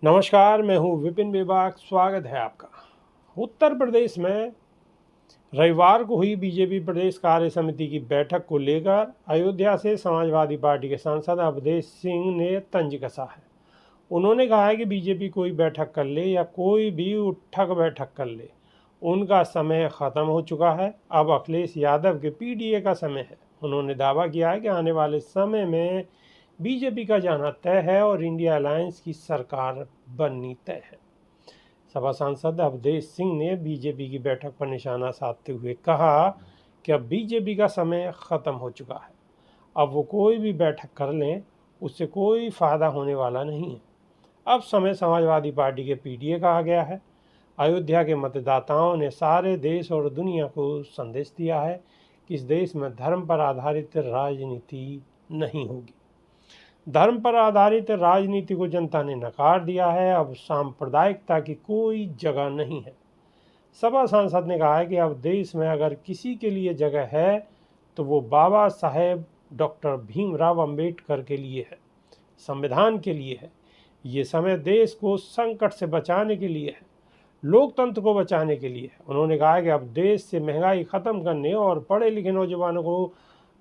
नमस्कार, मैं हूं विपिन बेबाक। स्वागत है आपका। उत्तर प्रदेश में रविवार को हुई बीजेपी प्रदेश कार्य समिति की बैठक को लेकर अयोध्या से समाजवादी पार्टी के सांसद अवधेश सिंह ने तंज कसा है। उन्होंने कहा है कि बीजेपी कोई बैठक कर ले या कोई भी उठक बैठक कर ले, उनका समय खत्म हो चुका है। अब अखिलेश यादव के पीडीए का समय है। उन्होंने दावा किया है कि आने वाले समय में बीजेपी का जाना तय है और इंडिया अलायंस की सरकार बननी तय है। सपा सांसद अवधेश सिंह ने बीजेपी की बैठक पर निशाना साधते हुए कहा कि अब बीजेपी का समय खत्म हो चुका है। अब वो कोई भी बैठक कर लें, उससे कोई फायदा होने वाला नहीं है। अब समय समाजवादी पार्टी के पीडीए का आ गया है। अयोध्या के मतदाताओं ने सारे देश और दुनिया को संदेश दिया है कि इस देश में धर्म पर आधारित राजनीति नहीं होगी। धर्म पर आधारित राजनीति को जनता ने नकार दिया है। अब सांप्रदायिकता की कोई जगह नहीं है। सपा सांसद ने कहा है कि अब देश में अगर किसी के लिए जगह है तो वो बाबा साहेब डॉक्टर भीमराव अंबेडकर के लिए है, संविधान के लिए है। ये समय देश को संकट से बचाने के लिए है, लोकतंत्र को बचाने के लिए है। उन्होंने कहा कि अब देश से महंगाई खत्म करने और पढ़े लिखे नौजवानों को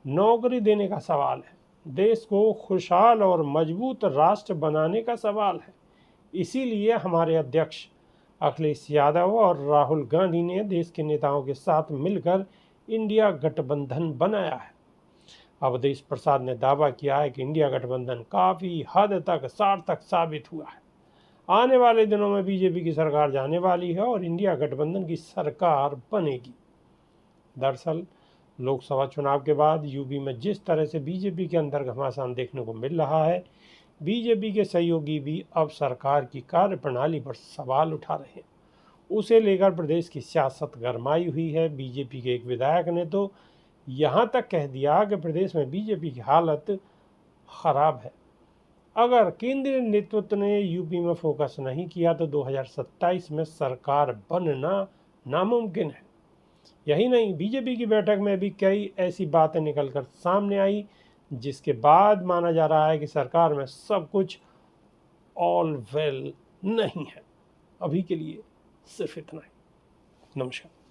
नौकरी देने का सवाल है। देश को खुशहाल और मजबूत राष्ट्र बनाने का सवाल है। इसीलिए हमारे अध्यक्ष अखिलेश यादव और राहुल गांधी ने देश के नेताओं के साथ मिलकर इंडिया गठबंधन बनाया है। अवधेश प्रसाद ने दावा किया है कि इंडिया गठबंधन काफ़ी हद तक सार्थक साबित हुआ है। आने वाले दिनों में बीजेपी की सरकार जाने वाली है और इंडिया गठबंधन की सरकार बनेगी। दरअसल लोकसभा चुनाव के बाद यूपी में जिस तरह से बीजेपी के अंदर घमासान देखने को मिल रहा है, बीजेपी के सहयोगी भी अब सरकार की कार्यप्रणाली पर सवाल उठा रहे हैं। उसे लेकर प्रदेश की सियासत गरमाई हुई है। बीजेपी के एक विधायक ने तो यहाँ तक कह दिया कि प्रदेश में बीजेपी की हालत खराब है। अगर केंद्रीय नेतृत्व ने यूपी में फोकस नहीं किया तो 2027 में सरकार बनना नामुमकिन है। यही नहीं, बीजेपी की बैठक में भी कई ऐसी बातें निकलकर सामने आई जिसके बाद माना जा रहा है कि सरकार में सब कुछ ऑल वेल नहीं है। अभी के लिए सिर्फ इतना ही। नमस्कार।